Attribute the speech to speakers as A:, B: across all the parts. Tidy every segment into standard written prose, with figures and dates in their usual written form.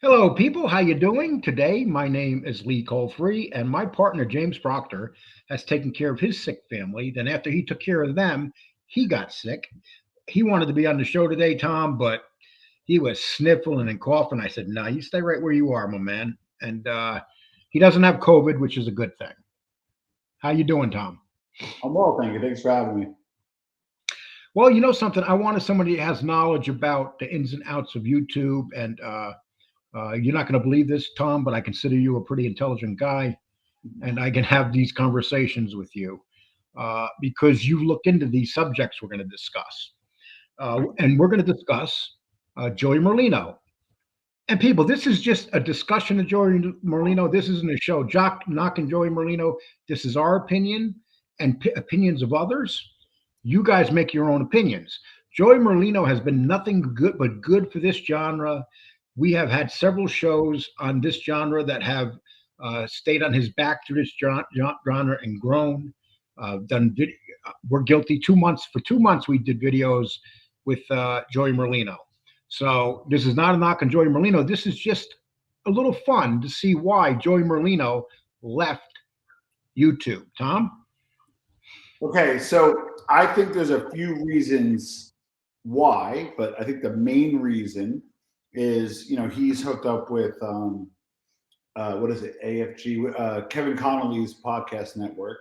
A: Hello, people. How you doing today? My name is Lee Colfrey, and my partner James Proctor has taken care of his sick family. Then, after he took care of them, he got sick. He wanted to be on the show today, Tom, but he was sniffling and coughing. I said, "No, you stay right where you are, my man." And he doesn't have COVID, which is a good thing. How you doing, Tom?
B: I'm well, thank you. Thanks for having me.
A: Well, you know something. I wanted somebody that has knowledge about the ins and outs of YouTube, and you're not going to believe this, Tom, but I consider you a pretty intelligent guy, and I can have these conversations with you because you look into these subjects we're going to discuss. And we're going to discuss Joey Merlino. And people, this is just a discussion of Joey Merlino. This isn't a show. Jock knocking Joey Merlino. This is our opinion and opinions of others. You guys make your own opinions. Joey Merlino has been nothing good but good for this genre. We have had several shows on this genre that have stayed on his back through this genre and grown. Done video. We're guilty 2 months. For 2 months, we did videos with Joey Merlino. So this is not a knock on Joey Merlino. This is just a little fun to see why Joey Merlino left YouTube. Tom?
B: Okay, so I think there's a few reasons why, but I think the main reason is he's hooked up with what is it, AFG, Kevin Connolly's podcast network,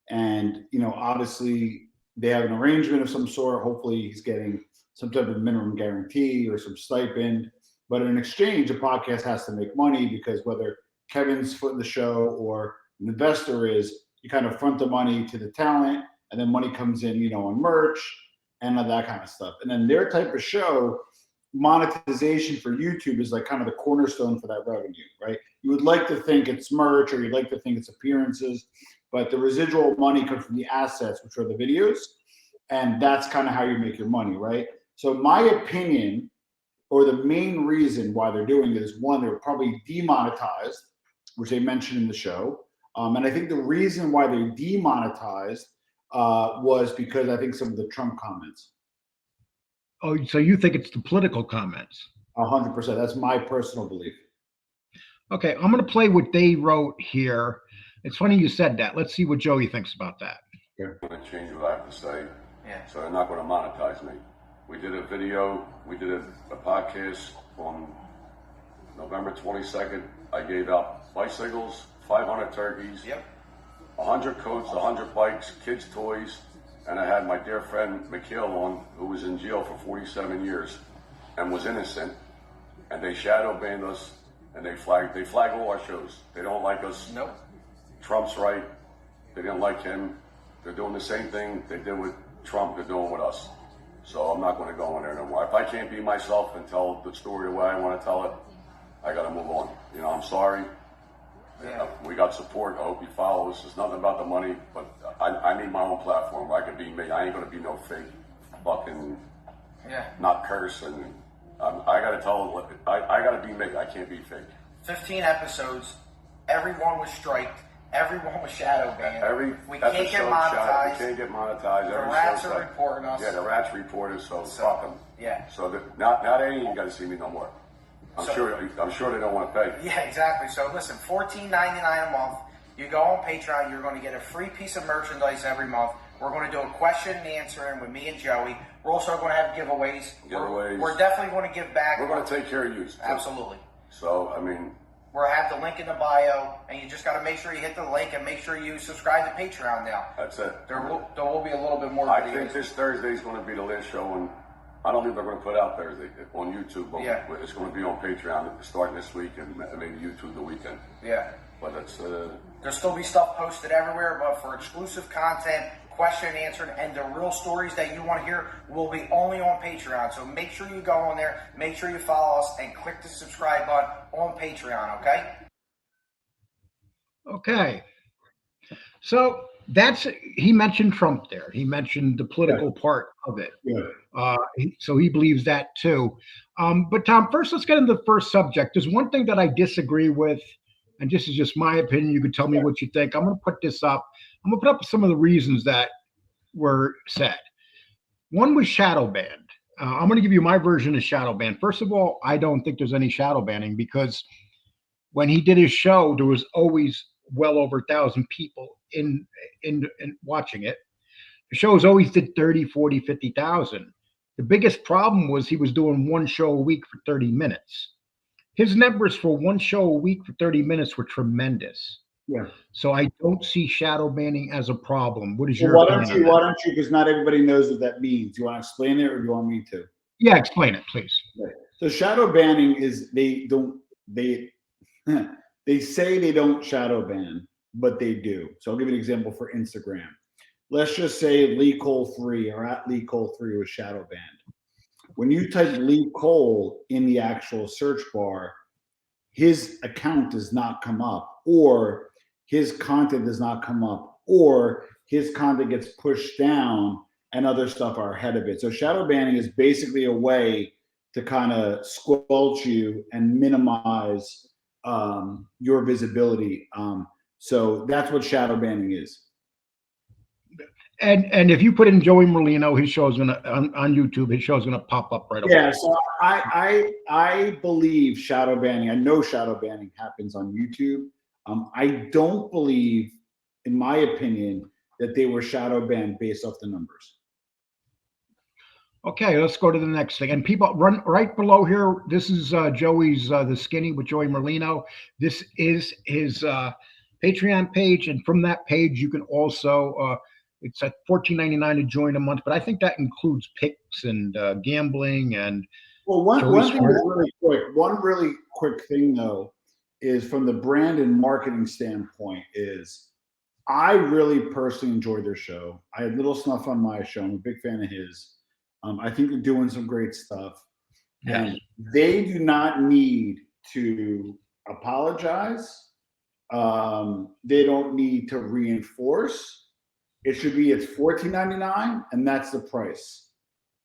B: and obviously they have an arrangement of some sort. Hopefully he's getting some type of minimum guarantee or some stipend, but in exchange, a podcast has to make money because whether Kevin's footing the show or an investor is, you kind of front the money to the talent, and then money comes in, on merch and that kind of stuff. And then their type of show, monetization for YouTube is like kind of the cornerstone for that revenue, right? You would like to think it's merch, or you'd like to think it's appearances, but the residual money comes from the assets, which are the videos, and that's kind of how you make your money, right? So my opinion, or the main reason why they're doing it, is one, they're probably demonetized, which they mentioned in the show. And I think the reason why they demonetized was because I think some of the Trump comments.
A: Oh, so you think it's the political comments?
B: 100%. That's my personal belief.
A: Okay, I'm going to play what they wrote here. It's funny you said that. Let's see what Joey thinks about that.
C: I'm going to change what I have to say, so they're not going to monetize me. We did a video, we did a podcast on November 22nd. I gave out bicycles, 500 turkeys, 100 coats, 100 bikes, kids' toys, and I had my dear friend Mikhail on, who was in jail for 47 years and was innocent, and they shadow banned us, and they flag all our shows. They don't like us.
D: Nope.
C: Trump's right. They didn't like him. They're doing the same thing they did with Trump, they're doing with us. So I'm not going to go in there no more. If I can't be myself and tell the story the way I want to tell it, I got to move on. I'm sorry. We got support. I hope you follow us. It's nothing about the money, but I need my own platform where I can be me. I ain't going to be no fake fucking not curse. And I got to tell I got to be me. I can't be fake.
D: 15 episodes. Everyone was striked. Everyone was shadow banned.
C: We
D: can't get monetized.
C: We can't get monetized.
D: The rats are reporting us.
C: Yeah, the rats reported, so fuck them.
D: Yeah.
C: So now they ain't got to see me no more. I'm sure they don't want to pay.
D: Yeah, exactly. So listen, $14.99 a month. You go on Patreon, you're going to get a free piece of merchandise every month. We're going to do a question and answering with me and Joey. We're also going to have giveaways. We're definitely going to give back.
C: We're going to take care of you.
D: Absolutely.
C: So, I mean,
D: we'll have the link in the bio, and you just got to make sure you hit the link and make sure you subscribe to Patreon now.
C: That's it.
D: There will be a little bit more
C: I
D: videos.
C: think this Thursday is going to be the last show, and I don't think they're going to put it out Thursday on YouTube, but it's going to be on Patreon starting this week and maybe YouTube the weekend.
D: Yeah.
C: But it's...
D: There'll still be stuff posted everywhere, but for exclusive content, question and answer, and the real stories that you want to hear will be only on Patreon. So make sure you go on there, make sure you follow us, and click the subscribe button on Patreon, okay?
A: Okay. So he mentioned Trump there. He mentioned the political part of it.
B: Yeah.
A: So he believes that too. But Tom, first let's get into the first subject. There's one thing that I disagree with, and this is just my opinion. You can tell me what you think. I'm going to put this up. I'm going to put up some of the reasons that were said. One was shadow banned. I'm going to give you my version of shadow ban. First of all, I don't think there's any shadow banning because when he did his show, there was always well over 1,000 people in watching it. The shows always did 30, 40, 50,000. The biggest problem was he was doing one show a week for 30 minutes. His numbers for one show a week for 30 minutes were tremendous.
B: Yeah.
A: So I don't see shadow banning as a problem. What is
B: Well,
A: your
B: why
A: opinion
B: don't you?
A: on
B: Why
A: that?
B: don't you? Because not everybody knows what that means. Do you want to explain it, or do you want me to?
A: Yeah, explain it, please.
B: Right. So shadow banning is they they say they don't shadow ban, but they do. So I'll give you an example for Instagram. Let's just say Lee Cole 3 or at Lee Cole 3 was shadow banned. When you type Lee Cole in the actual search bar, his account does not come up, or his content does not come up, or his content gets pushed down and other stuff are ahead of it. So shadow banning is basically a way to kind of squelch you and minimize your visibility. So that's what shadow banning is.
A: And if you put in Joey Merlino, his show is gonna on YouTube. His show is gonna pop up right away.
B: Yeah. So I believe shadow banning. I know shadow banning happens on YouTube. I don't believe, in my opinion, that they were shadow banned based off the numbers.
A: Okay, let's go to the next thing. And people run right below here. This is Joey's The Skinny with Joey Merlino. This is his Patreon page, and from that page you can also it's at $14.99 to join a month, but I think that includes picks and gambling and.
B: Well, one thing is really quick. One really quick thing though is from the brand and marketing standpoint is I really personally enjoyed their show. I had Little Snuff on my show. I'm a big fan of his. I think they're doing some great stuff.
A: Yes.
B: And they do not need to apologize. They don't need to reinforce. It should be it's $14.99 and that's the price.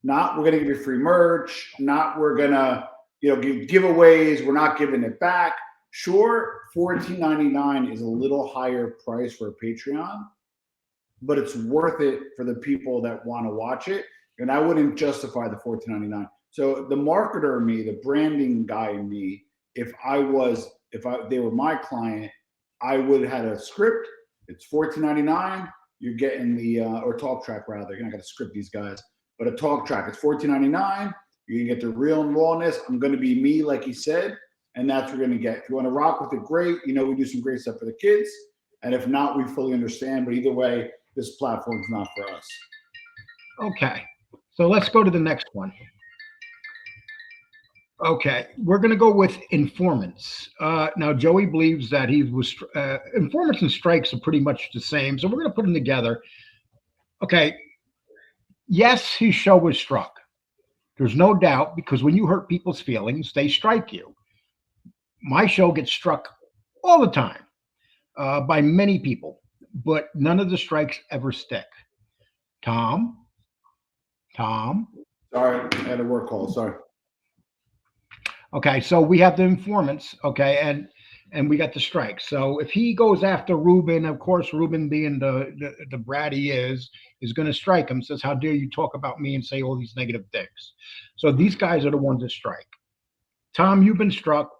B: Not we're gonna give you free merch, not we're gonna give giveaways, we're not giving it back. Sure, $14.99 is a little higher price for a Patreon, but it's worth it for the people that want to watch it. And I wouldn't justify the $14.99. So the marketer in me, the branding guy in me, if they were my client, I would have had a script. It's $14.99. You're getting the or talk track rather. You're not gonna script these guys, but a talk track. It's $14.99. You're gonna get the real and rawness. I'm gonna be me, like he said, and that's what we're gonna get. If you want to rock with it, great. We do some great stuff for the kids, and if not, we fully understand. But either way, this platform's not for us.
A: Okay, so let's go to the next one. Okay, we're going to go with informants. Now, Joey believes that he was informants and strikes are pretty much the same, so we're going to put them together. Okay, yes, his show was struck. There's no doubt, because when you hurt people's feelings, they strike you. My show gets struck all the time by many people, but none of the strikes ever stick. Tom?
B: Sorry, I had a work call. Sorry.
A: Okay, so we have the informants, okay, and we got the strikes. So if he goes after Ruben, of course, Ruben being the brat he is going to strike him, says, how dare you talk about me and say all these negative things. So these guys are the ones that strike. Tom, you've been struck.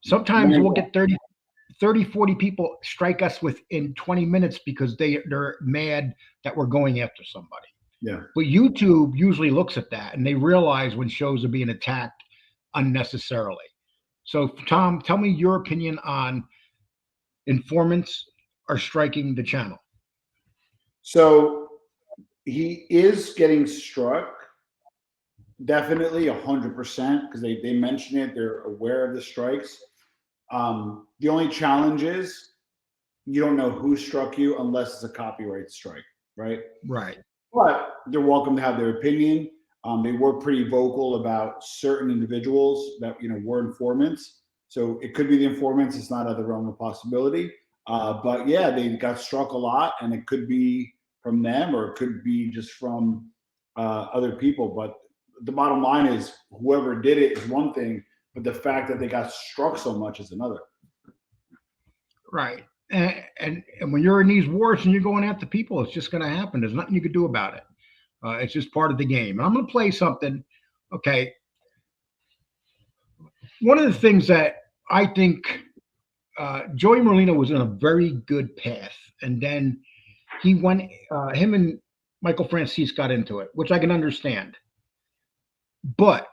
A: Sometimes we'll get 30, 40 people strike us within 20 minutes because they're mad that we're going after somebody.
B: Yeah.
A: But YouTube usually looks at that and they realize when shows are being attacked unnecessarily. So Tom, tell me your opinion on informants are striking the channel.
B: So he is getting struck, definitely 100%, because they mention it, they're aware of the strikes. The only challenge is you don't know who struck you unless it's a copyright strike, right?
A: Right.
B: But they're welcome to have their opinion. They were pretty vocal about certain individuals that were informants. So it could be the informants. It's not out of the realm of possibility. But yeah, they got struck a lot, and it could be from them or it could be just from other people. But the bottom line is whoever did it is one thing, but the fact that they got struck so much is another.
A: Right. And when you're in these wars and you're going after people, it's just going to happen. There's nothing you could do about it. It's just part of the game. And I'm going to play something Okay. One of the things that I think Joey Merlino was in a very good path, and then he went. Him and Michael Francis got into it, which I can understand. But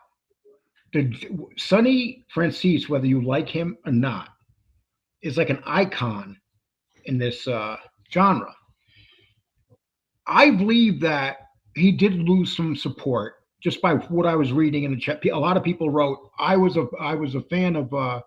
A: the Sonny Francis, whether you like him or not, is like an icon in this genre. I believe that he did lose some support just by what I was reading in the chat. A lot of people wrote, I was a fan of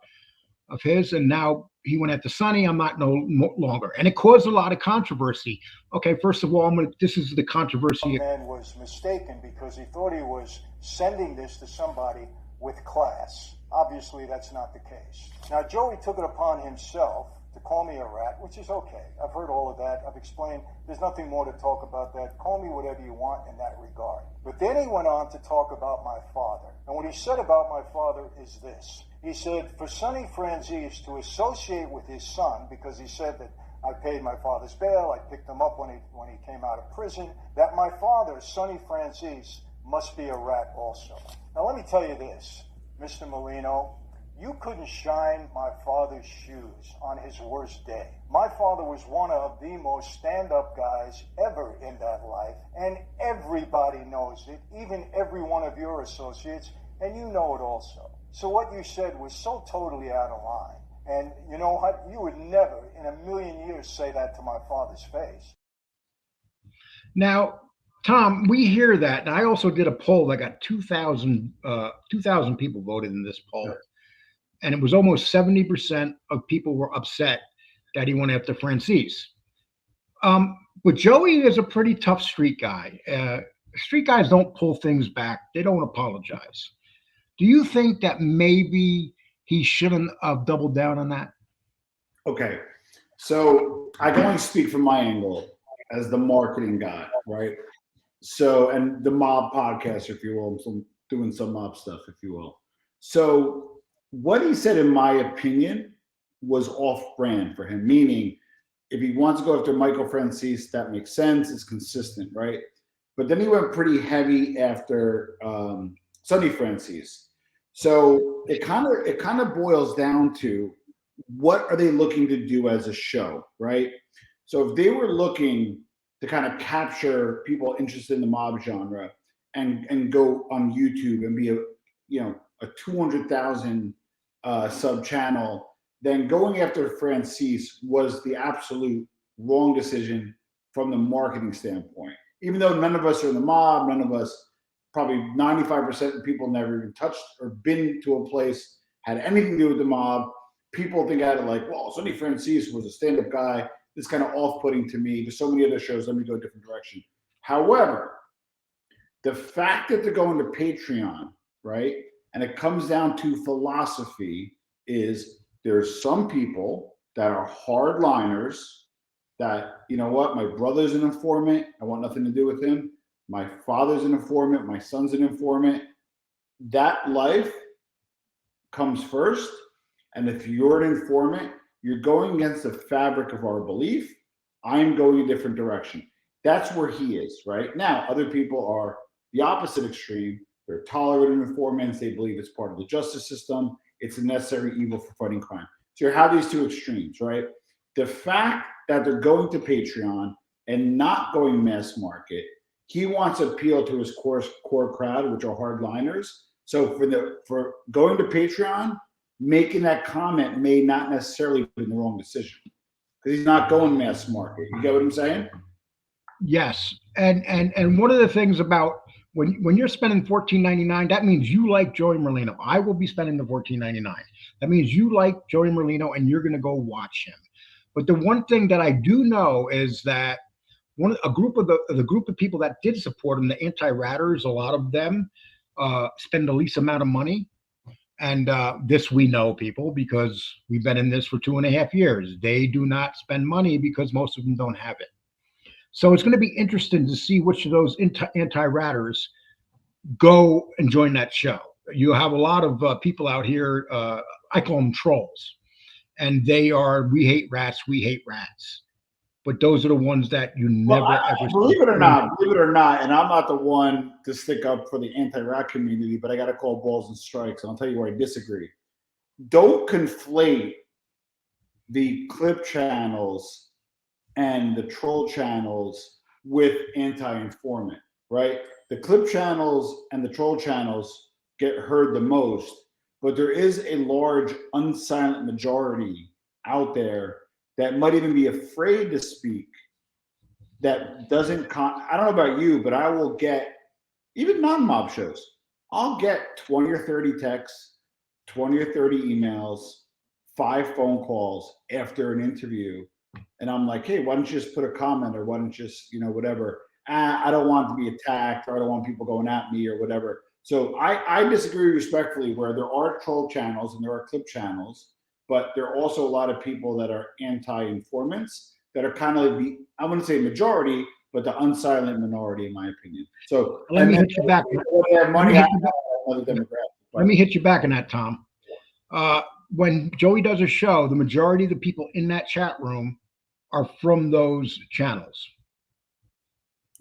A: his, and now he went at the Sonny. I'm not no longer, and it caused a lot of controversy. Okay, first of all, this is the controversy.
E: The man was mistaken because he thought he was sending this to somebody with class. Obviously, that's not the case. Now, Joey took it upon himself to call me a rat, which is okay. I've heard all of that. I've explained. There's nothing more to talk about that. Call me whatever you want in that regard. But then he went on to talk about my father. And what he said about my father is this. He said, for Sonny Francis to associate with his son, because he said that I paid my father's bail, I picked him up when he came out of prison, that my father, Sonny Francis, must be a rat also. Now let me tell you this, Mr. Merlino, you couldn't shine my father's shoes on his worst day. My father was one of the most stand-up guys ever in that life, and everybody knows it, even every one of your associates, and you know it also. So what you said was so totally out of line. And you know what? You would never in a million years say that to my father's face.
A: Now, Tom, we hear that. And I also did a poll that got 2,000 people voted in this poll. And it was almost 70% of people were upset that he went after Francis. But Joey is a pretty tough street guy. Street guys don't pull things back. They don't apologize. Do you think that maybe he shouldn't have doubled down on that?
B: Okay. So I can only speak from my angle as the marketing guy, right? So, and the mob podcaster, if you will, so doing some mob stuff, if you will. So what he said, in my opinion, was off brand for him, meaning if he wants to go after Michael Francis, that makes sense. It's consistent, right? But then he went pretty heavy after Sonny Francis. So it kind of boils down to what are they looking to do as a show, right? So if they were looking to kind of capture people interested in the mob genre and go on YouTube and be a 200,000 sub channel, then going after Francis was the absolute wrong decision from the marketing standpoint. Even though none of us are in the mob, none of us, probably 95% of people never even touched or been to a place, had anything to do with the mob. People think at it like, well, Sonny Francis was a stand-up guy. It's kind of off-putting to me. There's so many other shows. Let me go a different direction. However, the fact that they're going to Patreon, right, and it comes down to philosophy, is there's some people that are hardliners that, you know what, my brother's an informant. I want nothing to do with him. My father's an informant. My son's an informant. That life comes first. And if you're an informant, you're going against the fabric of our belief. I'm going a different direction. That's where he is right now. Other people are the opposite extreme. They're tolerant of informants. They believe it's part of the justice system. It's a necessary evil for fighting crime. So you have these two extremes, right? The fact that they're going to Patreon and not going mass market, he wants to appeal to his core crowd, which are hardliners. So for going to Patreon, making that comment may not necessarily be the wrong decision because he's not going mass market. You get what I'm saying?
A: Yes, and one of the things about when you're spending $14.99, that means you like Joey Merlino. I will be spending the $14.99. That means you like Joey Merlino, and you're going to go watch him. But the one thing that I do know is that a group of people that did support him, the anti-ratters, a lot of them spend the least amount of money. And this we know, people, because we've been in this for 2.5 years. They do not spend money because most of them don't have it. So it's going to be interesting to see which of those anti-ratters go and join that show. You have a lot of people out here, I call them trolls. And they are, we hate rats, we hate rats. but those are the ones that you never ever
B: believe it or not, and I'm not the one to stick up for the anti-rat community, but I got to call balls and strikes. And I'll tell you where I disagree. Don't conflate the clip channels and the troll channels with anti-informant, right? The clip channels and the troll channels get heard the most, but there is a large unsilent majority out there that might even be afraid to speak, that doesn't I don't know about you, but I will get, even non-mob shows, I'll get 20 or 30 texts, 20 or 30 emails, 5 phone calls after an interview. And I'm like, hey, why don't you just put a comment, or why don't you just, whatever. I don't want to be attacked, or I don't want people going at me or whatever. So I disagree respectfully, where there are troll channels and there are clip channels, but there are also a lot of people that are anti-informants that are kind of I wouldn't say majority, but the unsilent minority, in my opinion. So
A: let me hit you back. Let me hit you back on that, Tom. When Joey does a show, the majority of the people in that chat room are from those channels.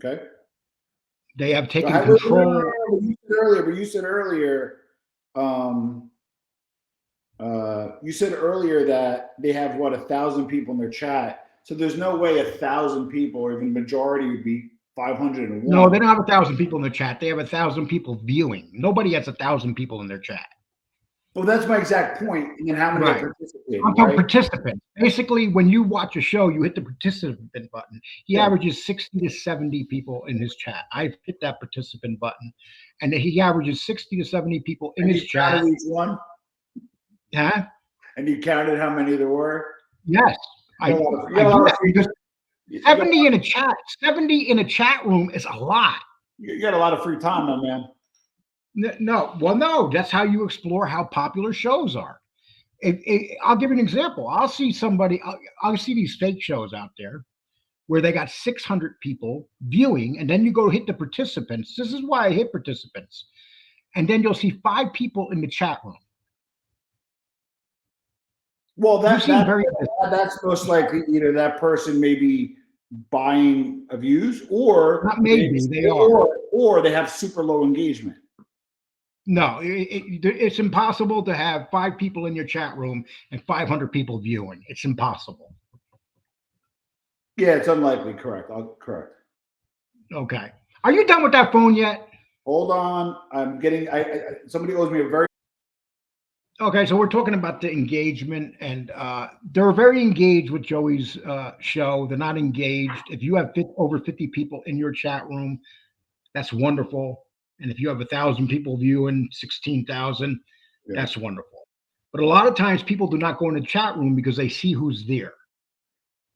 B: Okay.
A: They have taken control.
B: You said earlier that they have 1,000 people in their chat. So there's no way 1,000 people, or even majority, would be 501.
A: No, they don't have 1,000 people in their chat. They have 1,000 people viewing. Nobody has 1,000 people in their chat.
B: Well, that's my exact point. And then how many are participating?
A: I'm talking participants. Basically, when you watch a show, you hit the participant button. He averages 60 to 70 people in his chat. I've hit that participant button, and he averages 60 to 70 people in his chat.
B: Each one?
A: Huh?
B: And you counted how many there were?
A: Yes. 70 in a chat. 70 in a chat room is a lot.
B: You got a lot of free time, my man.
A: No, that's how you explore how popular shows are. I'll give you an example. I'll see these fake shows out there where they got 600 people viewing, and then you go hit the participants. This is why I hit participants. And then you'll see 5 people in the chat room.
B: Well, that's most likely either that person may be buying views, or
A: not maybe they are,
B: or they have super low engagement.
A: No, it's impossible to have 5 people in your chat room and 500 people viewing. It's impossible.
B: Yeah, it's unlikely. Correct. Correct.
A: Okay. Are you done with that phone yet?
B: Hold on. I'm getting. Somebody owes me a very.
A: Okay, so we're talking about the engagement, and they're very engaged with Joey's show. They're not engaged. If you have over 50 people in your chat room, that's wonderful. And if you have 1,000 people viewing, 16,000, that's wonderful. But a lot of times people do not go in the chat room because they see who's there.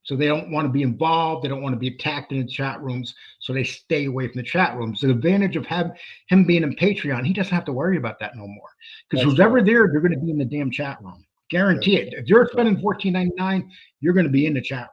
A: So they don't want to be involved. They don't want to be attacked in the chat rooms. So they stay away from the chat rooms. The advantage of him being in Patreon, he doesn't have to worry about that no more. Because who's ever there, they're going to be in the damn chat room. Guarantee it. If you're spending $14.99, you're going to be in the chat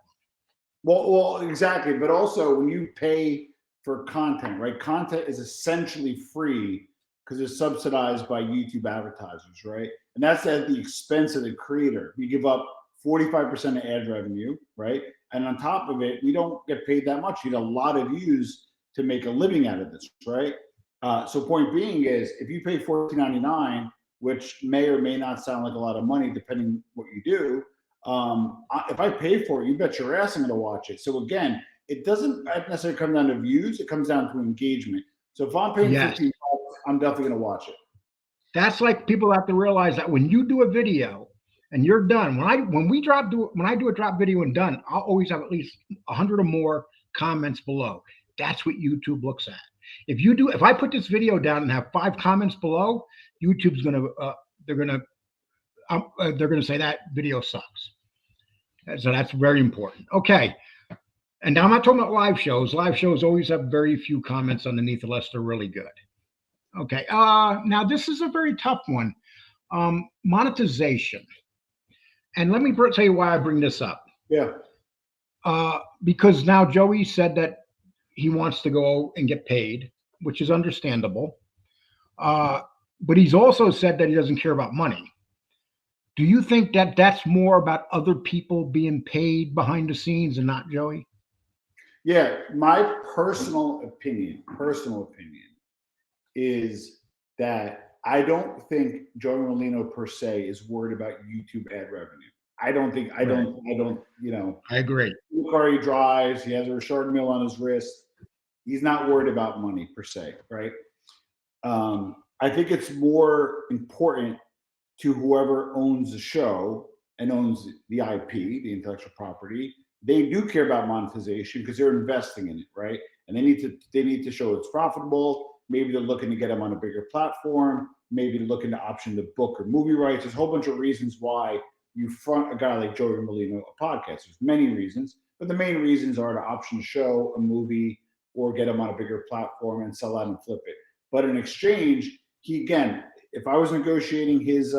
A: room.
B: Well, exactly. But also when you pay for content, right? Content is essentially free because it's subsidized by YouTube advertisers, right? And that's at the expense of the creator. We give up 45% of ad revenue, right? And on top of it, we don't get paid that much. You need a lot of views to make a living out of this, right? So point being is, if you pay $14.99, which may or may not sound like a lot of money depending what you do, if I pay for it, you bet your ass I'm going to watch it. So again, it doesn't necessarily come down to views. It comes down to engagement. So if I'm paying $15, I'm definitely going to watch it.
A: That's like, people have to realize that when you do a video and you're done, when I do a drop video and done, I'll always have at least 100 or more comments below. That's what YouTube looks at. If I put this video down and have 5 comments below, YouTube's they're gonna say that video sucks. So that's very important. Okay. And now I'm not talking about live shows. Live shows always have very few comments underneath unless they're really good. Okay. Now this is a very tough one. Monetization. And let me tell you why I bring this up.
B: Yeah.
A: Because now Joey said that he wants to go and get paid, which is understandable. But he's also said that he doesn't care about money. Do you think that that's more about other people being paid behind the scenes and not Joey?
B: Yeah, my personal opinion is that I don't think Joey Merlino per se is worried about YouTube ad revenue. I don't, you know,
A: I agree.
B: the car he drives, he has a Richard Mille on his wrist. He's not worried about money per se, right? I think it's more important to whoever owns the show and owns the IP, the intellectual property. They do care about monetization because they're investing in it, right? And they need to show it's profitable. Maybe they're looking to get them on a bigger platform. Maybe they're looking to option the book or movie rights. There's a whole bunch of reasons why you front a guy like Joey Merlino a podcast. There's many reasons, but the main reasons are to option a show, a movie, or get him on a bigger platform and sell out and flip it. But in exchange, if I was negotiating his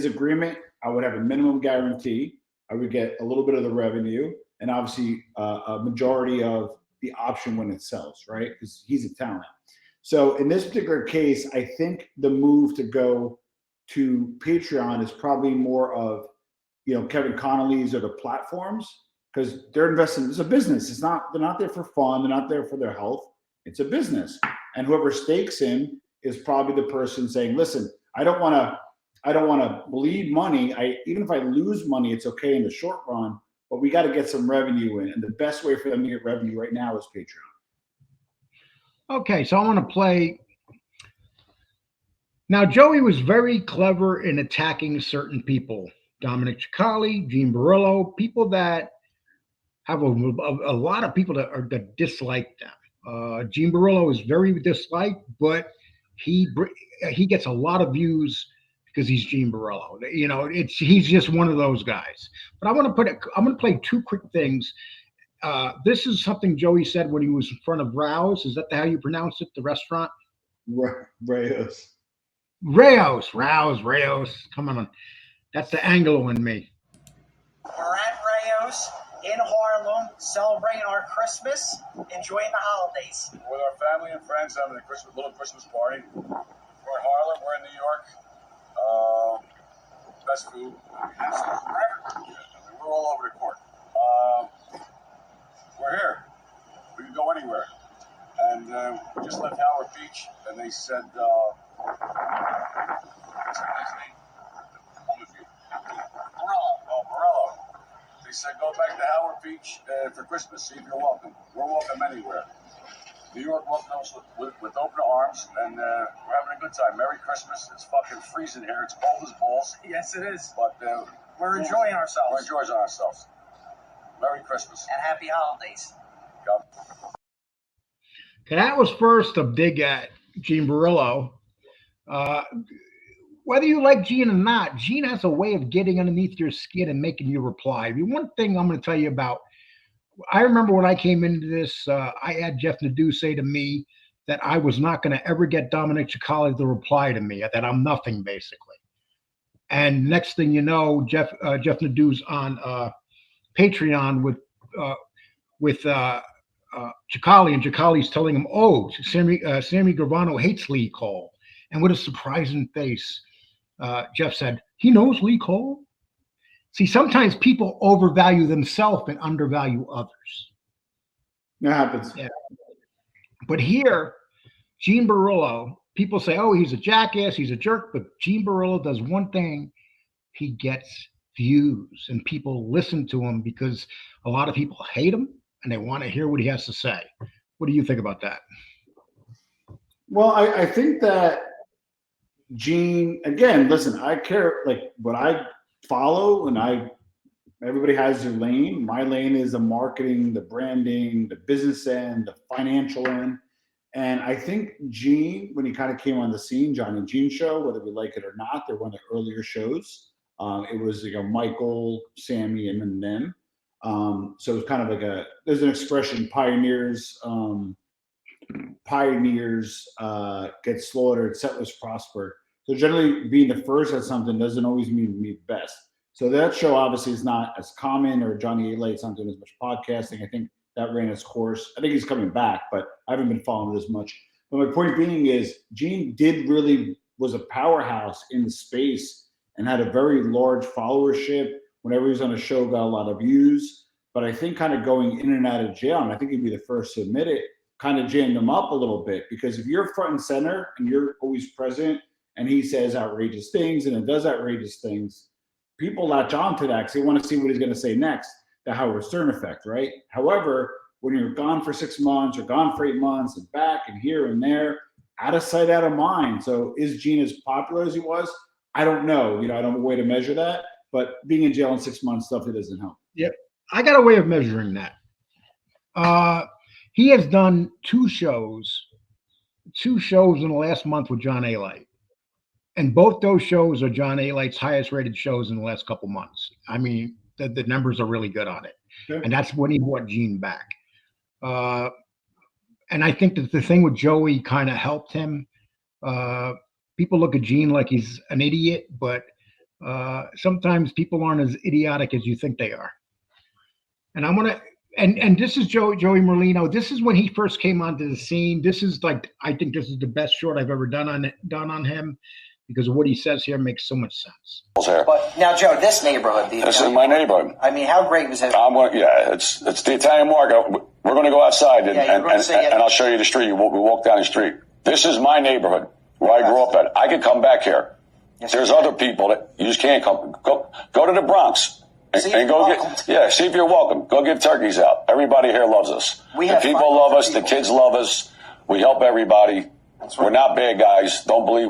B: agreement, I would have a minimum guarantee. I would get a little bit of the revenue, and obviously a majority of the option when it sells, right? Because he's a talent. So in this particular case, I think the move to go to Patreon is probably more of, Kevin Connolly's or the platforms, because they're investing. It's a business. They're not there for fun. They're not there for their health. It's a business. And whoever stakes in is probably the person saying, listen, I don't want to bleed money. Even if I lose money, it's okay in the short run, but we got to get some revenue in. And the best way for them to get revenue right now is Patreon.
A: Okay, so I want to play. Now, Joey was very clever in attacking certain people. Dominic Chakali, Gene Burillo, people that have a lot of people that dislike them. Gene Burillo is very disliked, but he gets a lot of views because he's Gene Burillo. He's just one of those guys. But I'm going to play two quick things. This is something Joey said when he was in front of Rao's. Is that how you pronounce it? The restaurant?
B: Rayos.
A: Rao's. Come on. That's the Anglo in me.
F: We're at Rao's in Harlem, celebrating our Christmas, enjoying the holidays.
C: With our family and friends having a little Christmas party. We're in Harlem, we're in New York. Best food. We're all over the court. We're here. We can go anywhere. And we just left Howard Beach, and they said, what's the guy's name? Burillo. They said, go back to Howard Beach for Christmas. See if you're welcome. We're welcome anywhere. New York welcomes us with open arms, and we're having a good time. Merry Christmas. It's fucking freezing here. It's cold as balls.
F: Yes, it is.
C: But
F: we're enjoying ourselves.
C: We're enjoying ourselves. Merry Christmas.
F: And happy holidays.
C: Yep.
A: Okay, that was first a dig at Gene Burillo. Whether you like Gene or not, Gene has a way of getting underneath your skin and making you reply. One thing I'm going to tell you about, I remember when I came into this, I had Jeff Nadeau say to me that I was not going to ever get Dominic Chakali to reply to me, that I'm nothing, basically. And next thing you know, Jeff Nadeau's on Patreon with Chakali, and Chakali's telling him, "Oh, Sammy Gravano hates Lee Cole," and with a surprising face, Jeff said, "He knows Lee Cole." See, sometimes people overvalue themselves and undervalue others.
B: That happens.
A: Yeah. But here, Gene Burillo, people say, "Oh, he's a jackass, he's a jerk," but Gene Burillo does one thing: he gets views, and people listen to him because a lot of people hate him and they want to hear what he has to say. What do you think about that?
B: Well, I think that Gene, again, listen, I care, like, what I follow, and everybody has their lane. My lane is the marketing, the branding, the business end, the financial end. And I think Gene, when he kind of came on the scene, John and Gene show, whether we like it or not, they're one of the earlier shows. It was Michael, Sammy, and then them. So it was kind of like there's an expression, pioneers get slaughtered, settlers prosper. So generally being the first at something doesn't always mean to be the best. So that show obviously is not as common, or Johnny A. Late's not doing as much podcasting. I think that ran its course. I think he's coming back, but I haven't been following it as much. But my point being is Gene was a powerhouse in the space and had a very large followership. Whenever he was on a show, got a lot of views. But I think kind of going in and out of jail, and I think he'd be the first to admit it, kind of jammed him up a little bit, because if you're front and center and you're always present and he says outrageous things and it does outrageous things, people latch on to that because they want to see what he's going to say next, the Howard Stern effect, right? However, when you're gone for 6 months or gone for 8 months and back and here and there, out of sight, out of mind. So is Gene as popular as he was? I don't know. I don't have a way to measure that, but being in jail in 6 months definitely doesn't help.
A: Yep. I got a way of measuring that. He has done two shows in the last month with John A-Light. And both those shows are John A-Light's highest rated shows in the last couple months. I mean, the numbers are really good on it.
B: Sure.
A: And that's when he brought Gene back. And I think that the thing with Joey kind of helped him. People look at Gene like he's an idiot, but sometimes people aren't as idiotic as you think they are. And I'm gonna, and this is Joey Merlino. This is when he first came onto the scene. This is like, I think this is the best short I've ever done on him, because of what he says here makes so much sense.
F: But now, Joe, this neighborhood,
C: This is my neighborhood.
F: I mean, how great was it?
C: It's the Italian market. We're going to go outside and I'll show you the street. We walk down the street. This is my neighborhood where I grew up at. I could come back here. Yes, there's other people that you just can't come. Go to the Bronx and go see if you're welcome. Go give turkeys out. Everybody here loves us. The people love us. The kids love us. We help everybody. Right. We're not bad guys. Don't believe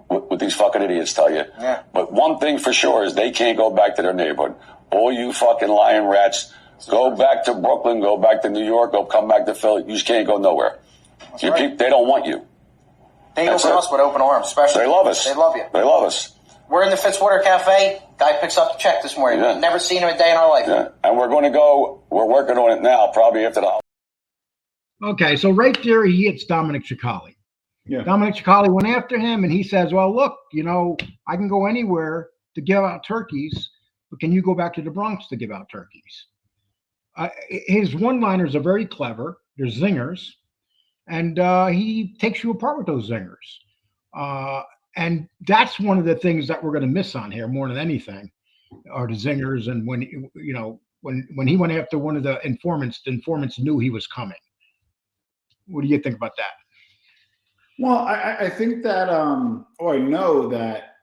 C: what these fucking idiots tell you.
F: Yeah.
C: But one thing for sure is they can't go back to their neighborhood. All you fucking lying rats, go back to Brooklyn, go back to New York, go come back to Philly. You just can't go nowhere. Right. They don't want you.
F: They open us with open arms, especially.
C: They love us.
F: They love you.
C: They love us.
F: We're in the Fitzwater Cafe. Guy picks up the check this morning.
C: Yeah.
F: Never seen him a day in our life.
C: Yeah. And we're working on it now, probably after the.
A: Okay, so right there, he hits Dominic Chakali.
B: Yeah.
A: Dominic Chakali went after him, and he says, well, look, I can go anywhere to give out turkeys, but can you go back to the Bronx to give out turkeys? His one-liners are very clever. They're zingers, and he takes you apart with those zingers. And that's one of the things that we're going to miss on here more than anything, are the zingers. And when he went after one of the informants knew he was coming. What do you think about that?
B: Well, I think that, I know that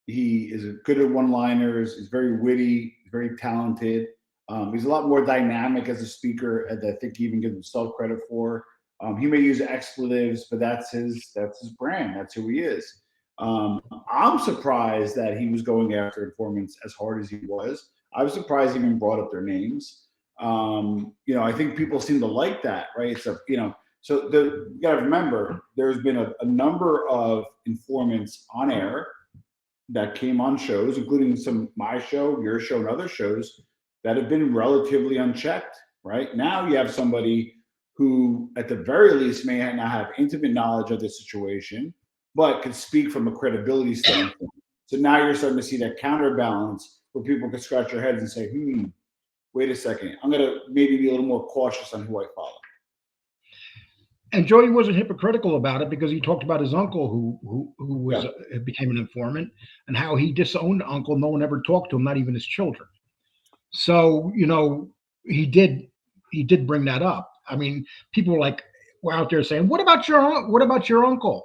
B: he is good at one-liners. He's very witty, very talented. He's a lot more dynamic as a speaker, and I think he even gives himself credit for. He may use expletives, but that's his brand. That's who he is. I'm surprised that he was going after informants as hard as he was. I was surprised he even brought up their names. I think people seem to like that, right? So, so you got to remember, there's been a number of informants on air that came on shows, including my show, your show, and other shows that have been relatively unchecked, right? Now you have somebody who, at the very least, may not have intimate knowledge of the situation, but can speak from a credibility standpoint. So now you're starting to see that counterbalance where people can scratch their heads and say, wait a second, I'm going to maybe be a little more cautious on who I follow.
A: And Joey wasn't hypocritical about it, because he talked about his uncle who became an informant, and how he disowned uncle. No one ever talked to him, not even his children. So, he did bring that up. I mean, people were out there saying, what about your uncle?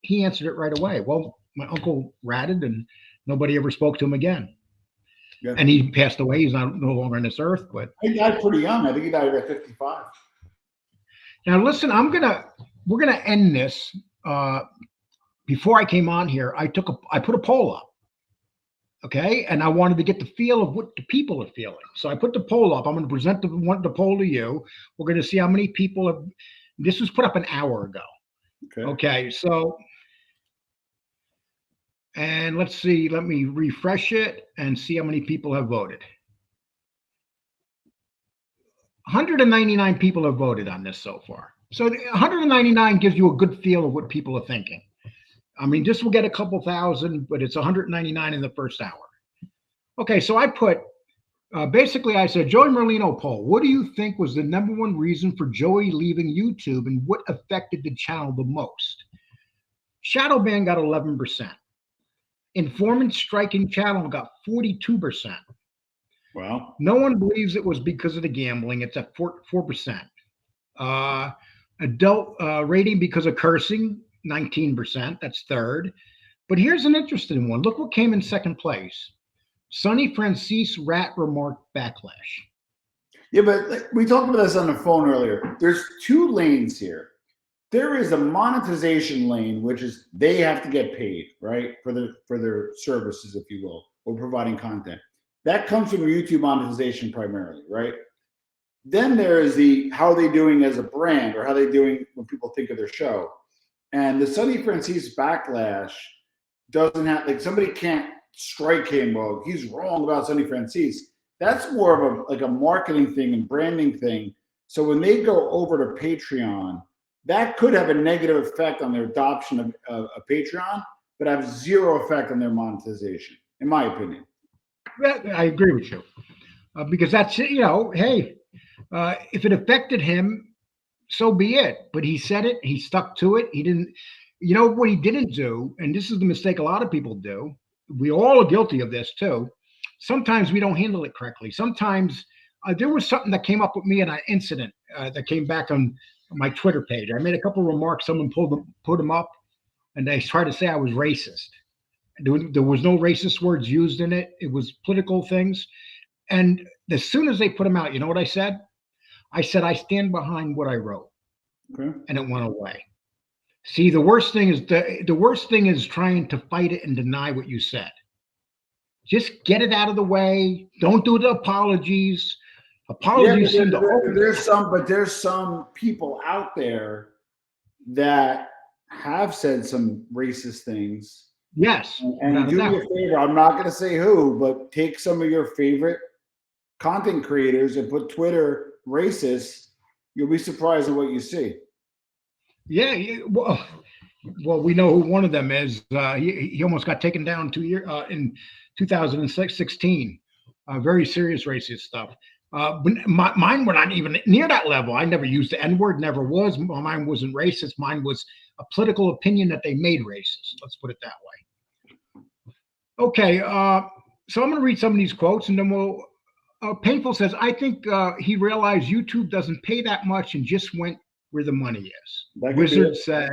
A: He answered it right away. Well, my uncle ratted, and nobody ever spoke to him again. Yeah. And he passed away. He's no longer on this earth. But
B: he died pretty young. I think he died at 55.
A: Now, listen, we're gonna end this. Before I came on here, I put a poll up, okay, and I wanted to get the feel of what the people are feeling. So I put the poll up. I'm going to present the poll to you. We're going to see how many people have. This was put up an hour ago. Okay. So, and let's see. Let me refresh it and see how many people have voted. 199 people have voted on this so far. So 199 gives you a good feel of what people are thinking. I mean, this will get a couple thousand, but it's 199 in the first hour. Okay, so I put, basically I said, Joey Merlino poll, what do you think was the #1 reason for Joey leaving YouTube, and what affected the channel the most? Shadow ban got 11%. Informant striking channel got 42%.
B: Wow.
A: No one believes it was because of the gambling. It's at 4%. Adult rating because of cursing, 19%. That's third. But here's an interesting one. Look what came in second place. Sonny Francis rat remark backlash.
B: Yeah, but we talked about this on the phone earlier. There's two lanes here. There is a monetization lane, which is they have to get paid, right, for their services, if you will, or providing content. That comes from YouTube monetization primarily, right? Then there is the how are they doing as a brand, or how they doing when people think of their show. And the Sonny Francis backlash doesn't have, like, somebody can't strike him, well, he's wrong about Sonny Francis. That's more of a marketing thing and branding thing. So when they go over to Patreon, that could have a negative effect on their adoption of Patreon, but have zero effect on their monetization, in my opinion.
A: I agree with you, because that's, hey, if it affected him, so be it. But he said it. He stuck to it. He didn't. You know what he didn't do, and this is the mistake a lot of people do. We all are guilty of this too. Sometimes we don't handle it correctly. Sometimes there was something that came up with me in an incident that came back on my Twitter page. I made a couple of remarks. Someone put them up, and they tried to say I was racist. There was no racist words used in it. It was political things. And as soon as they put them out, you know what I said? I said, I stand behind what I wrote.
B: Okay.
A: And it went away. See, the worst thing is trying to fight it and deny what you said. Just get it out of the way. Don't do the apologies. Apologies seem to open.
B: There's some people out there that have said some racist things.
A: Yes.
B: And do me a favor, I'm not going to say who, but take some of your favorite content creators and put Twitter racist. You'll be surprised at what you see.
A: Yeah. Well, we know who one of them is. He almost got taken down in 2016. Very serious racist stuff. Mine were not even near that level. I never used the N-word, never was. Mine wasn't racist. Mine was a political opinion that they made racist. Let's put it that way. Okay, so I'm going to read some of these quotes, and then we'll. Painful says, I think he realized YouTube doesn't pay that much and just went where the money is. Wizard said,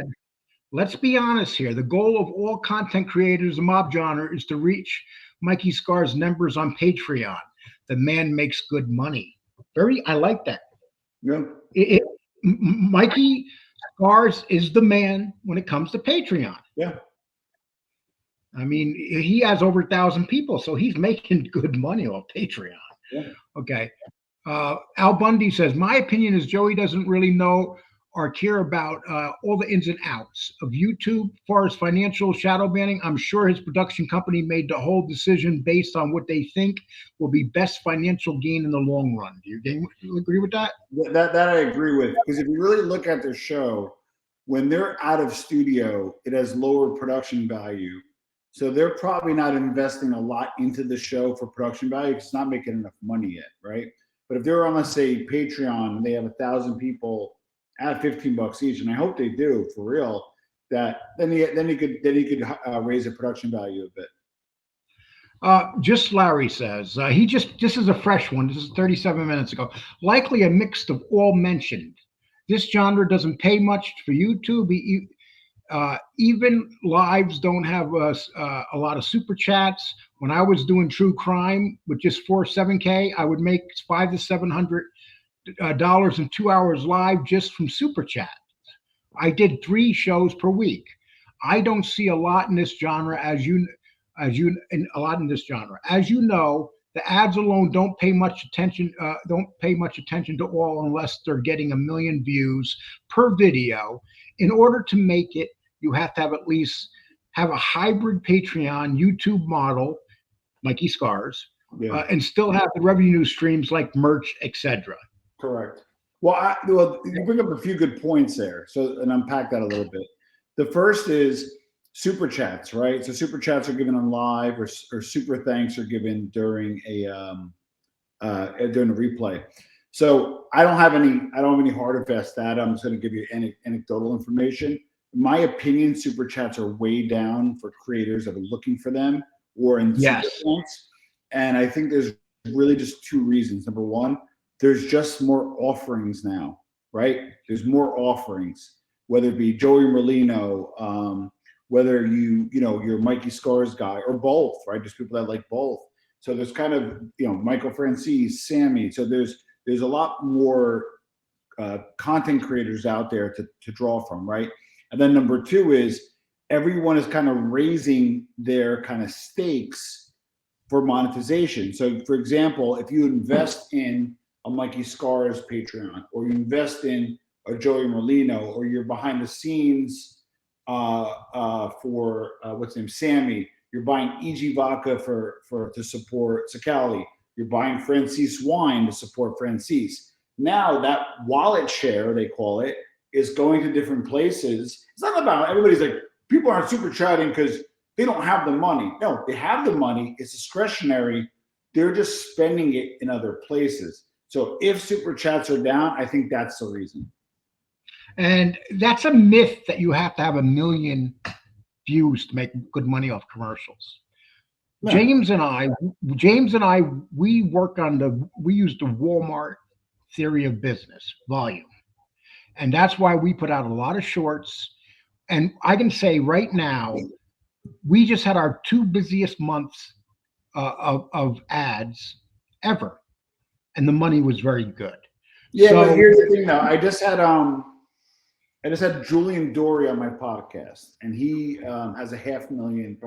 A: let's be honest here. The goal of all content creators in mob genre is to reach Mikey Scar's numbers on Patreon. The man makes good money. I like that.
B: Yeah.
A: Mikey Scars is the man when it comes to Patreon.
B: Yeah.
A: I mean, he has over 1,000 people, so he's making good money on Patreon.
B: Yeah.
A: Okay. Al Bundy says, my opinion is Joey doesn't really know or care about all the ins and outs of YouTube. As far as financial shadow banning, I'm sure his production company made the whole decision based on what they think will be best financial gain in the long run. Do you agree with that?
B: That I agree with, because if you really look at their show, when they're out of studio, it has lower production value. So they're probably not investing a lot into the show for production value because it's not making enough money yet, right? But if they're on, let's say, Patreon, and they have 1,000 people at $15 each, and I hope they do for real, that then he could raise the production value a bit.
A: Just Larry says, this is a fresh one. This is 37 minutes ago. Likely a mix of all mentioned. This genre doesn't pay much for YouTube. Even lives don't have a lot of super chats. When I was doing true crime with just 7K, I would make $500 to $700 in 2 hours live just from super chat. I did 3 shows per week. I don't see a lot in this genre, as you know, the ads alone don't pay much attention to all unless they're getting 1 million views per video. In order to make it, you have to at least have a hybrid Patreon YouTube model, Mikey Scars, and still have the revenue streams like merch, etc.
B: Correct. Well, you bring up a few good points there, and unpack that a little bit. The first is super chats, right? So super chats are given on live, or super thanks are given during during a replay. So I don't have any hard and fast data. I'm just going to give you anecdotal information. in my opinion, super chats are way down for creators that are looking for them or in super chats. And I think there's really just two reasons. Number one, there's just more offerings now, right? There's more offerings, whether it be Joey Merlino, whether you're Mikey Scars guy or both, right? There's people that like both. So there's kind of, Michael Francis, Sammy. So there's a lot more content creators out there to draw from, right? And then number two is everyone is kind of raising their kind of stakes for monetization. So for example, if you invest in a Mikey Scars Patreon, or you invest in a Joey Merlino, or you're behind the scenes for what's his name, Sammy, you're buying EG Vodka to support Chakali, you're buying Francis wine to support Francis. Now that wallet share, they call it, is going to different places. It's not about, everybody's like, people aren't super chatting because they don't have the money. No, they have the money. It's discretionary. They're just spending it in other places. So if super chats are down, I think that's the reason.
A: And that's a myth that you have to have 1 million views to make good money off commercials. Yeah. James and I, we use the Walmart theory of business, volume. And that's why we put out a lot of shorts. And I can say right now, we just had our 2 busiest months of ads ever. And the money was very good.
B: Yeah, so, but here's the thing though. I just had Julian Dory on my podcast, and he has 500,000,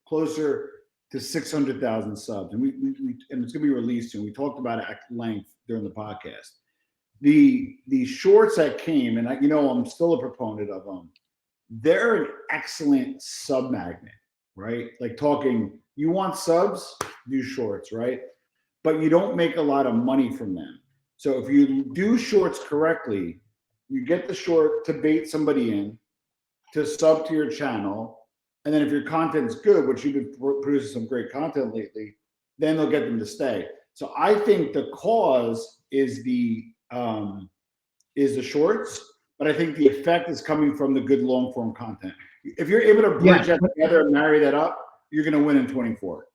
B: closer to 600,000 subs. And we and it's gonna be released soon. We talked about it at length during the podcast. The shorts that came, and I'm still a proponent of them. They're an excellent sub magnet, right? Like talking, you want subs, do shorts, right? But you don't make a lot of money from them. So if you do shorts correctly, you get the short to bait somebody in, to sub to your channel, and then if your content's good, which you've been producing some great content lately, then they'll get them to stay. So I think the cause is the shorts, but I think the effect is coming from the good long form content. If you're able to bridge that together and marry that up, you're going to win in 24.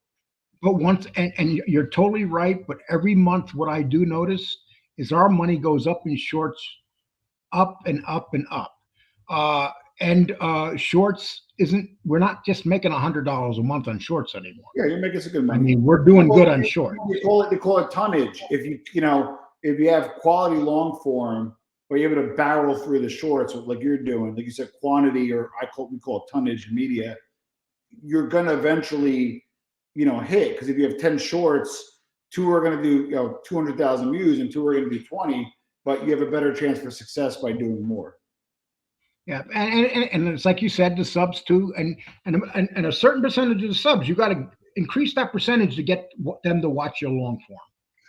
A: But once, and you're totally right, but every month what I do notice is our money goes up in shorts, up and up and up. Shorts we're not just making $100 a month on shorts anymore.
B: Yeah, you're making some good money.
A: I mean, we're doing good on shorts.
B: They call it tonnage. If you have quality long form, but you're able to barrel through the shorts like you're doing, like you said, quantity, or we call it tonnage in media, you're gonna eventually hit, because if you have 10 shorts, 2 are going to do 200,000 views and 2 are going to do 20, but you have a better chance for success by doing more.
A: Yeah, and it's like you said, the subs too, and a certain percentage of the subs, you got to increase that percentage to get them to watch your long form.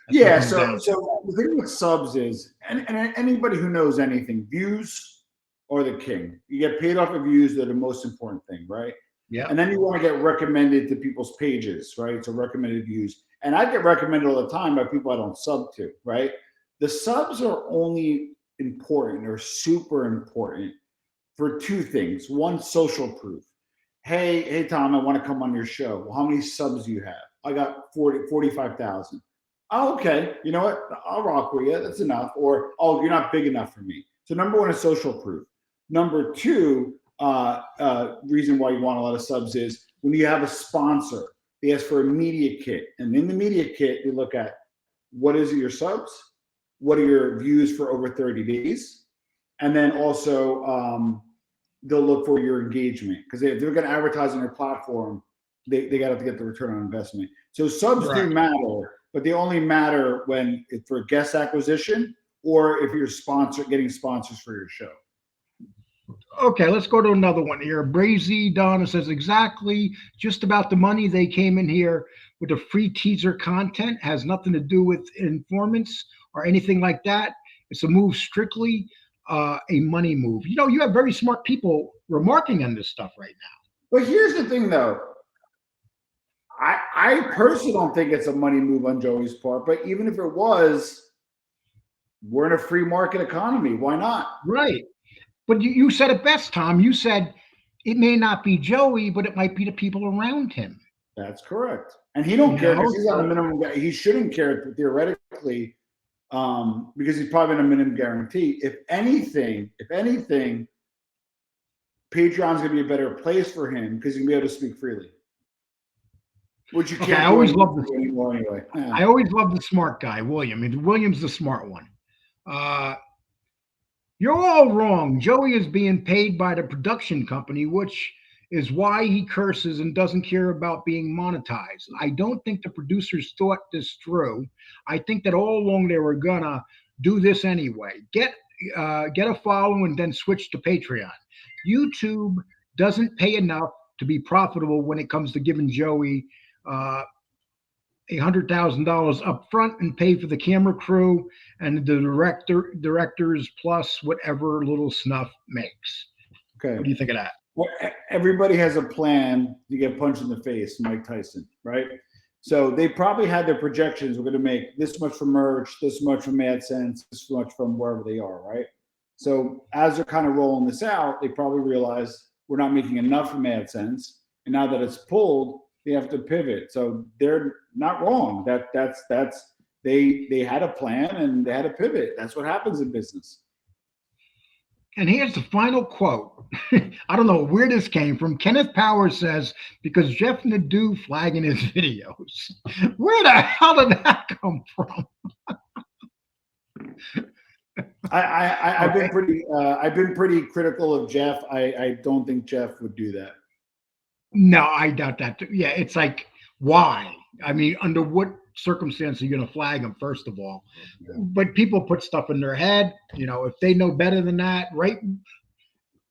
A: That's
B: so the thing with subs is, and anybody who knows anything, views are the king. You get paid off of views; they're the most important thing, right?
A: Yeah.
B: And then you want to get recommended to people's pages, right? So recommended views. And I get recommended all the time by people I don't sub to, right? The subs are only important or super important for 2 things. One, social proof. Hey, Tom, I want to come on your show. Well, how many subs do you have? I got 45,000. Oh, okay. You know what? I'll rock with you. That's enough. Or, oh, you're not big enough for me. So number 1 is social proof. Number 2, reason why you want a lot of subs is when you have a sponsor, they ask for a media kit, and in the media kit you look at what is your subs, what are your views for over 30 days, and then also they'll look for your engagement, because if they're going to advertise on their platform, they got to get the return on investment. So subs do matter, but they only matter when for guest acquisition or if you're getting sponsors for your show.
A: Okay, let's go to another one here. Brazy Donna says, exactly, just about the money. They came in here with the free teaser content, has nothing to do with informants or anything like that. It's a move, strictly a money move. You have very smart people remarking on this stuff right now.
B: But here's the thing, though. I personally don't think it's a money move on Joey's part, but even if it was, we're in a free market economy. Why not?
A: Right. But you said it best, Tom. You said it may not be Joey, but it might be the people around him.
B: That's correct. And he don't care because
A: know?
B: he's on a minimum. He shouldn't care theoretically, because he's probably on a minimum guarantee. If anything, Patreon's going to be a better place for him because he can be able to speak freely. Which you can't.
A: I always love this
B: anymore anyway. Yeah.
A: I always love the smart guy, William. I mean, William's the smart one. You're all wrong. Joey is being paid by the production company, which is why he curses and doesn't care about being monetized. I don't think the producers thought this through. I think that all along they were gonna do this anyway. Get a follow and then switch to Patreon. YouTube doesn't pay enough to be profitable when it comes to giving Joey $100,000 up front and pay for the camera crew and the directors plus whatever little snuff makes.
B: Okay.
A: What do you think of that?
B: Well, everybody has a plan to get punched in the face, Mike Tyson, right? So they probably had their projections. We're going to make this much from merch, this much from AdSense, this much from wherever they are, right? So as they're kind of rolling this out, they probably realize we're not making enough from AdSense, and now that it's pulled, they have to pivot. So they're not wrong. They had a plan and they had to pivot. That's what happens in business.
A: And here's the final quote. I don't know where this came from. Kenneth Powers says, because Jeff Nadeau flagging his videos. Where the hell did that come from?
B: I've been pretty critical of Jeff. I don't think Jeff would do that.
A: No, I doubt that. Yeah, it's like, why? I mean, under what circumstance are you going to flag him, first of all? Yeah. But people put stuff in their head. If they know better than that, right?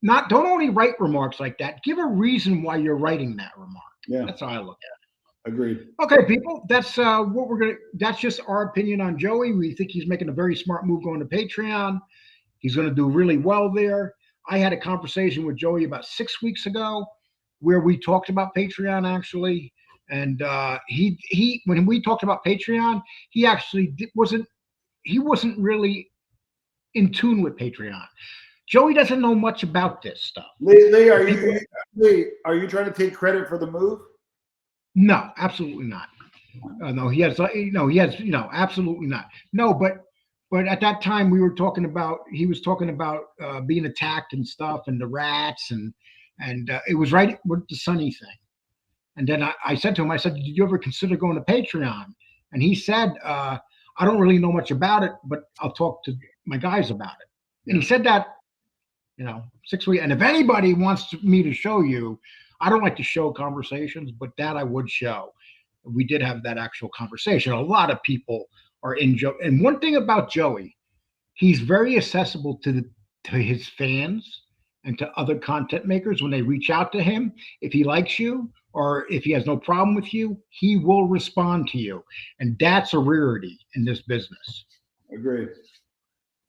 A: Don't only write remarks like that. Give a reason why you're writing that remark. Yeah, that's how I look at it.
B: Agreed.
A: Okay, people, that's what we're gonna. That's just our opinion on Joey. We think he's making a very smart move going to Patreon. He's going to do really well there. I had a conversation with Joey about 6 weeks ago, where we talked about Patreon actually, and he when we talked about Patreon, he actually wasn't really in tune with Patreon. Joey doesn't know much about this stuff.
B: Lee, are you trying to take credit for the move?
A: No, absolutely not. No, he has absolutely not. No, but at that time he was talking about being attacked and stuff, and the rats, and it was right with the Sunny thing. And then I said to him, I said, did you ever consider going to Patreon? And he said, I don't really know much about it, but I'll talk to my guys about it. And he said that, 6 weeks. And if anybody wants me to show you, I don't like to show conversations, but that I would show. We did have that actual conversation. A lot of people are in Joe. And one thing about Joey, he's very accessible to his fans and to other content makers when they reach out to him. If he likes you or if he has no problem with you, he will respond to you. And that's a rarity in this business.
B: Agreed.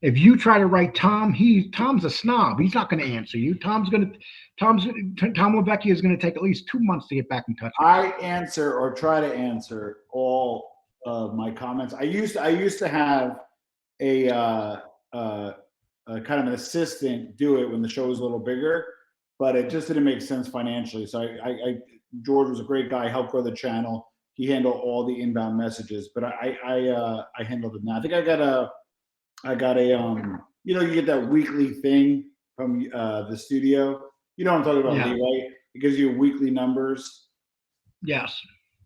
A: If you try to write Tom's a snob. He's not going to answer you. Tom Lavecchia is going to take at least 2 months to get back in touch with you.
B: I answer or try to answer all of my comments. I used to have a kind of an assistant do it when the show was a little bigger, but it just didn't make sense financially. So George was a great guy, helped grow the channel. He handled all the inbound messages, but I handled it now. I think I got a you get that weekly thing from the studio. You know what I'm talking about, Lee, right? It gives you weekly numbers.
A: Yes.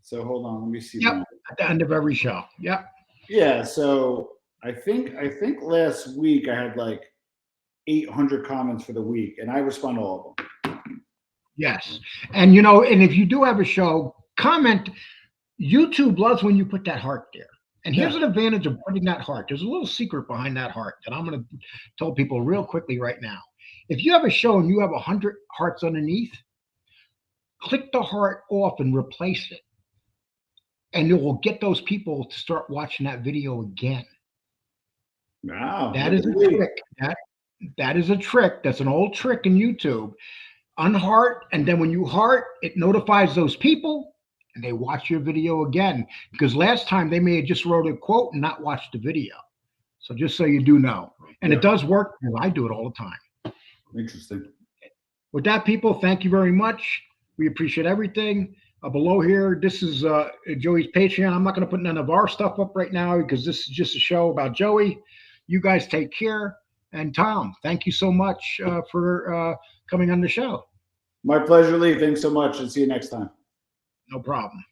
B: So hold on, let me see.
A: Yep. At the end of every show. Yep.
B: Yeah. So I think last week I had like 800 comments for the week, and I respond to all of them.
A: Yes. And and if you do have a show, comment. YouTube loves when you put that heart there. And here's an advantage of putting that heart. There's a little secret behind that heart that I'm going to tell people real quickly right now. If you have a show and you have 100 hearts underneath, click the heart off and replace it. And it will get those people to start watching that video again.
B: Wow.
A: That is a trick. That is a trick. That's an old trick in YouTube. Unheart, and then when you heart, it notifies those people and they watch your video again, because last time they may have just wrote a quote and not watched the video. So just so you do know. And it does work, and I do it all the time.
B: Interesting.
A: With that, people, thank you very much. We appreciate everything. Below here, this is Joey's Patreon. I'm not going to put none of our stuff up right now because this is just a show about Joey. You guys take care. And Tom, thank you so much for coming on the show.
B: My pleasure, Lee. Thanks so much, and see you next time.
A: No problem.